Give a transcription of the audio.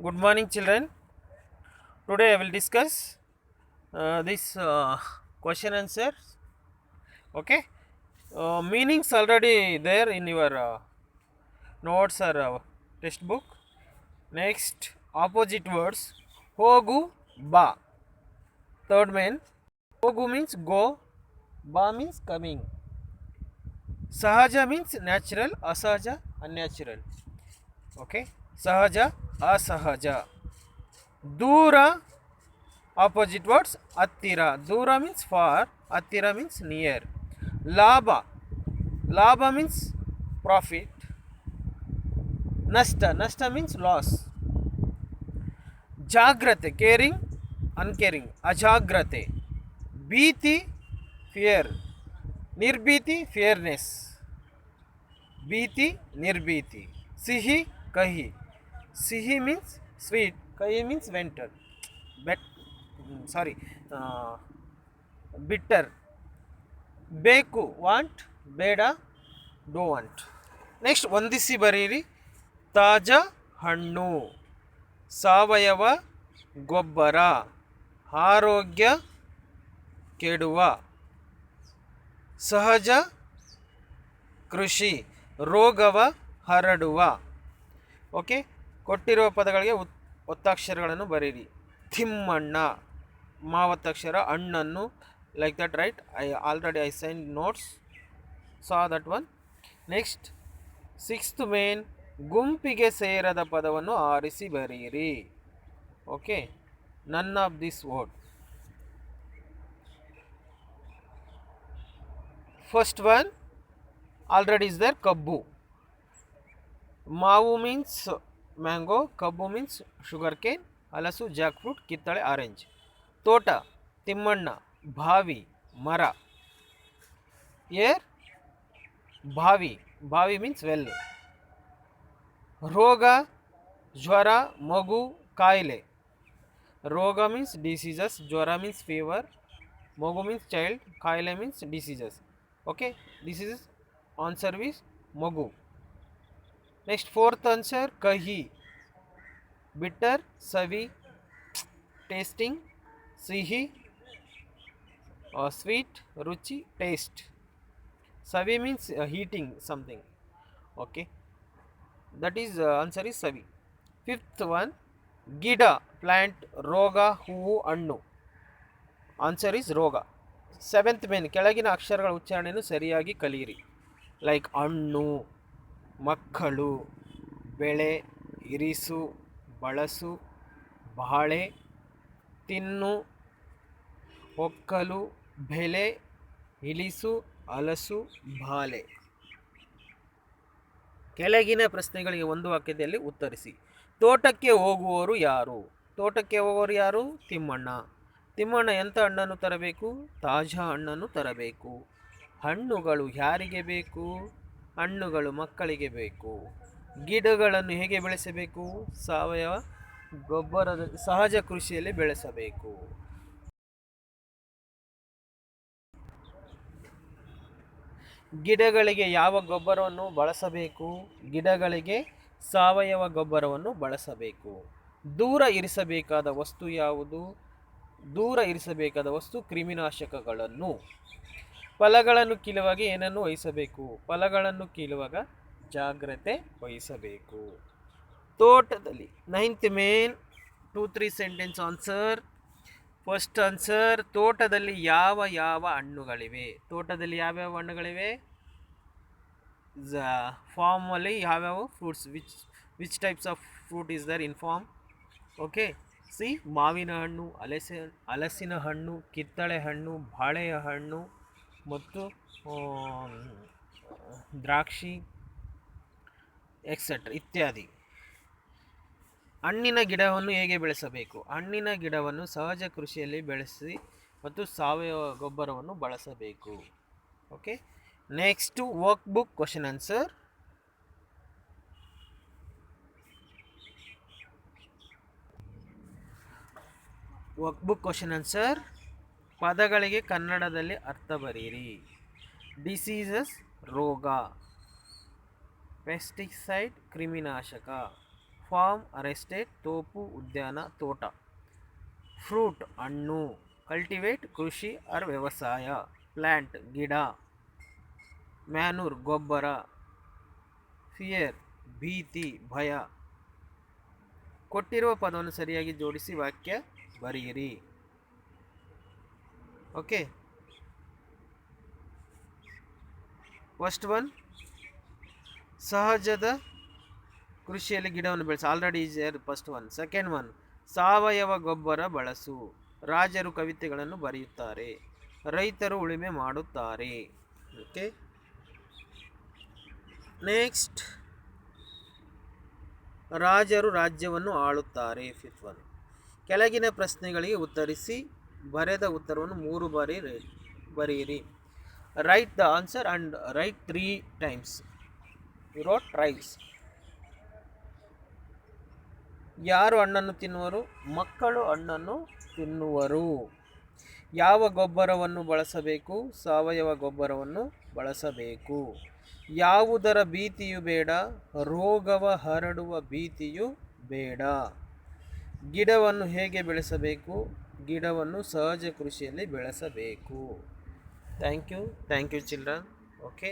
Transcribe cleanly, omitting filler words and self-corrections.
Good morning, children. Today I will discuss this question answers. Okay, meanings already there in your notes or textbook. Next, opposite words: hogu, ba. Third one, hogu means go, ba means coming. Sahaja means natural, asahaja unnatural. Okay, sahaja, asahaja. Dura, opposite words, attira. Dura means far, attira means near. Labha. Labha means profit. Nasta. Nasta means loss. Jagrate. Caring, uncaring. Ajagrate. Bhiti, fear. Nirbhiti, fairness. Bhiti, nirbhiti. Sihi, kahi. Sihi means sweet. Kahi means winter. Bet, sorry, uh, bitter. ಬೇಕು want, ಬೇಡ don't. Next ಹೊಂದಿಸಿ ಬರೀರಿ. ತಾಜಾ ಹಣ್ಣು, ಸಾವಯವ ಗೊಬ್ಬರ, ಆರೋಗ್ಯ ಕೆಡುವ, ಸಹಜ ಕೃಷಿ, ರೋಗವ ಹರಡುವ. ಓಕೆ, ಕೊಟ್ಟಿರುವ ಪದಗಳಿಗೆ ಒತ್ತಾಕ್ಷರಗಳನ್ನು ಬರೀರಿ. ತಿಮ್ಮಣ್ಣ, ಮಾವತ್ತಕ್ಷರ, ಹಣ್ಣನ್ನು, like that, right? I sent notes, saw that one. Next, sixth main, ಗುಂಪಿಗೆ ಸೇರದ ಪದವನ್ನು ಆರಿಸಿ ಬರೀರಿ. Okay, none of this word. First one already is there, ಕಬ್ಬು. ಮಾವು ಮೀನ್ಸ್ ಮ್ಯಾಂಗೋ, ಕಬ್ಬು ಮೀನ್ಸ್ ಶುಗರ್ ಕೇನ್, ಹಲಸು ಜಾಕ್ ಫ್ರೂಟ್, ಕಿತ್ತಳೆ ಆರೆಂಜ್. ತೋಟ, ತಿಮ್ಮಣ್ಣ, ಬಾವಿ, ಮರ. ಏರ್, ಬಾವಿ, ಬಾವಿ ಮೀನ್ಸ್ ವೆಲ್. ರೋಗ, ಜ್ವರ, ಮಗು, ಕಾಯಿಲೆ. ರೋಗ ಮೀನ್ಸ್ ಡಿಸೀಸಸ್, ಜ್ವರ ಮೀನ್ಸ್ ಫೀವರ್, ಮಗು ಮೀನ್ಸ್ ಚೈಲ್ಡ್, ಕಾಯಿಲೆ means diseases. Okay, diseases answer is ಮಗು. ನೆಕ್ಸ್ಟ್ ಫೋರ್ತ್ ಆನ್ಸರ್, ಕಹಿ. ಬಿಟ್ಟರ್, ಸವಿ, ಟೇಸ್ಟಿಂಗ್, ಸಿಹಿ, ಸ್ವೀಟ್, ರುಚಿ, taste. Savi means heating something. Okay, that is answer is savi. Fifth one, gida, plant, roga, ಹೂವು, ಹಣ್ಣು. Answer is ರೋಗ. Seventh main, ಕೆಳಗಿನ ಅಕ್ಷರಗಳ ಉಚ್ಚಾರಣೆಯನ್ನು ಸರಿಯಾಗಿ ಕಲಿಯಿರಿ. ಲೈಕ್ ಹಣ್ಣು, ಮಕ್ಕಳು, ಬೆಳೆ, ಇರಿಸು, ಬಳಸು, ಬಾಳೆ, ತಿನ್ನು, ಒಕ್ಕಲು, ಬೆಲೆ, ಇಳಿಸು, ಹಲಸು, ಬಾಲೆ. ಕೆಳಗಿನ ಪ್ರಶ್ನೆಗಳಿಗೆ ಒಂದು ವಾಕ್ಯದಲ್ಲಿ ಉತ್ತರಿಸಿ. ತೋಟಕ್ಕೆ ಹೋಗುವವರು ಯಾರು? ತೋಟಕ್ಕೆ ಹೋಗುವವರು ಯಾರು? ತಿಮ್ಮಣ್ಣ. ತಿಮ್ಮಣ್ಣ ಎಂಥ ಹಣ್ಣನ್ನು ತರಬೇಕು? ತಾಜಾ ಹಣ್ಣನ್ನು ತರಬೇಕು. ಹಣ್ಣುಗಳು ಯಾರಿಗೆ ಬೇಕು? ಹಣ್ಣುಗಳು ಮಕ್ಕಳಿಗೆ ಬೇಕು. ಗಿಡಗಳನ್ನು ಹೇಗೆ ಬೆಳೆಸಬೇಕು? ಸಾವಯವ ಗೊಬ್ಬರದ ಸಹಜ ಕೃಷಿಯಲ್ಲಿ ಬೆಳೆಸಬೇಕು. ಗಿಡಗಳಿಗೆ ಯಾವ ಗೊಬ್ಬರವನ್ನು ಬಳಸಬೇಕು? ಗಿಡಗಳಿಗೆ ಸಾವಯವ ಗೊಬ್ಬರವನ್ನು ಬಳಸಬೇಕು. ದೂರ ಇರಿಸಬೇಕಾದ ವಸ್ತು ಯಾವುದು? ದೂರ ಇರಿಸಬೇಕಾದ ವಸ್ತು ಕ್ರಿಮಿನಾಶಕಗಳನ್ನು. ಫಲಗಳನ್ನು ಕೀಳುವಾಗ ಏನನ್ನು ವಹಿಸಬೇಕು? ಫಲಗಳನ್ನು ಕೀಳುವಾಗ ಜಾಗ್ರತೆ ವಹಿಸಬೇಕು. ತೋಟದಲ್ಲಿ, ninth main, 2-3 sentence answer. First answer, ತೋಟದಲ್ಲಿ ಯಾವ ಯಾವ ಹಣ್ಣುಗಳಿವೆ? ತೋಟದಲ್ಲಿ ಯಾವ್ಯಾವ ಹಣ್ಣುಗಳಿವೆ? ಫಾರ್ಮಲ್ಲಿ ಯಾವ್ಯಾವ fruits, which types of fruit is there in farm? Okay, see, ಮಾವಿನ ಹಣ್ಣು, ಹಲಸಿನ ಹಣ್ಣು, ಕಿತ್ತಳೆ ಹಣ್ಣು, ಬಾಳೆಯ ಹಣ್ಣು ಮತ್ತು ದ್ರಾಕ್ಷಿ ಎಕ್ಸೆಟ್ರಾ ಇತ್ಯಾದಿ. ಹಣ್ಣಿನ ಗಿಡವನ್ನು ಹೇಗೆ ಬೆಳೆಸಬೇಕು? ಹಣ್ಣಿನ ಗಿಡವನ್ನು ಸಹಜ ಕೃಷಿಯಲ್ಲಿ ಬೆಳೆಸಿ ಮತ್ತು ಸಾವಯವ ಗೊಬ್ಬರವನ್ನು ಬಳಸಬೇಕು. Okay, next work book question answer. Work book question answer. ಪದಗಳಿಗೆ ಕನ್ನಡದಲ್ಲಿ ಅರ್ಥ ಬರೀರಿ. ಡಿಸೀಸಸ್, ರೋಗ. ಪೆಸ್ಟಿಸೈಡ್, ಕ್ರಿಮಿನಾಶಕ. ಫಾರ್ಮ್ ಅರೆಸ್ಟೇಟ್ ತೋಪು ಉದ್ಯಾನ ತೋಟ. ಫ್ರೂಟ್ ಹಣ್ಣು. ಕಲ್ಟಿವೇಟ್ ಕೃಷಿ ಆರ್ ವ್ಯವಸಾಯ. ಪ್ಲ್ಯಾಂಟ್ ಗಿಡ. ಮ್ಯಾನೂರ್ ಗೊಬ್ಬರ. ಫಿಯರ್ ಭೀತಿ ಭಯ. ಕೊಟ್ಟಿರುವ ಪದವನ್ನು ಸರಿಯಾಗಿ ಜೋಡಿಸಿ ವಾಕ್ಯ ಬರೆಯಿರಿ. ಓಕೆ, ಫಸ್ಟ್ ಒನ್ ಸಹಜದ ಕೃಷಿಯಲ್ಲಿ ಗಿಡವನ್ನು ಬೆಳೆಸ. Already is air first one. Second one ಸಾವಯವ ಗೊಬ್ಬರ ಬಳಸು. ರಾಜರು ಕವಿತೆಗಳನ್ನು ಬರೆಯುತ್ತಾರೆ. ರೈತರು ಉಳುಮೆ ಮಾಡುತ್ತಾರೆ. ಓಕೆ, ನೆಕ್ಸ್ಟ್ ರಾಜರು ರಾಜ್ಯವನ್ನು ಆಳುತ್ತಾರೆ. ಫಿಫ್ತ್ ಒನ್ ಕೆಳಗಿನ ಪ್ರಶ್ನೆಗಳಿಗೆ ಉತ್ತರಿಸಿ. ಬರೆದ ಉತ್ತರವನ್ನು 3 ಬಾರಿ ಬರೆಯಿರಿ. Write the answer and write 3 times. You wrote thrice. ಯಾರು ಹಣ್ಣನ್ನು ತಿನ್ನುವರು? ಮಕ್ಕಳು ಹಣ್ಣನ್ನು ತಿನ್ನುವರು. ಯಾವ ಗೊಬ್ಬರವನ್ನು ಬಳಸಬೇಕು? ಸಾವಯವ ಗೊಬ್ಬರವನ್ನು ಬಳಸಬೇಕು. ಯಾವುದರ ಭೀತಿಯು ಬೇಡ? ರೋಗವ ಹರಡುವ ಭೀತಿಯು ಬೇಡ. ಗಿಡವನ್ನು ಹೇಗೆ ಬೆಳೆಸಬೇಕು? ಗಿಡವನ್ನು ಸಹಜ ಕೃಷಿಯಲ್ಲಿ ಬೆಳೆಸಬೇಕು. Thank you children. ಓಕೆ.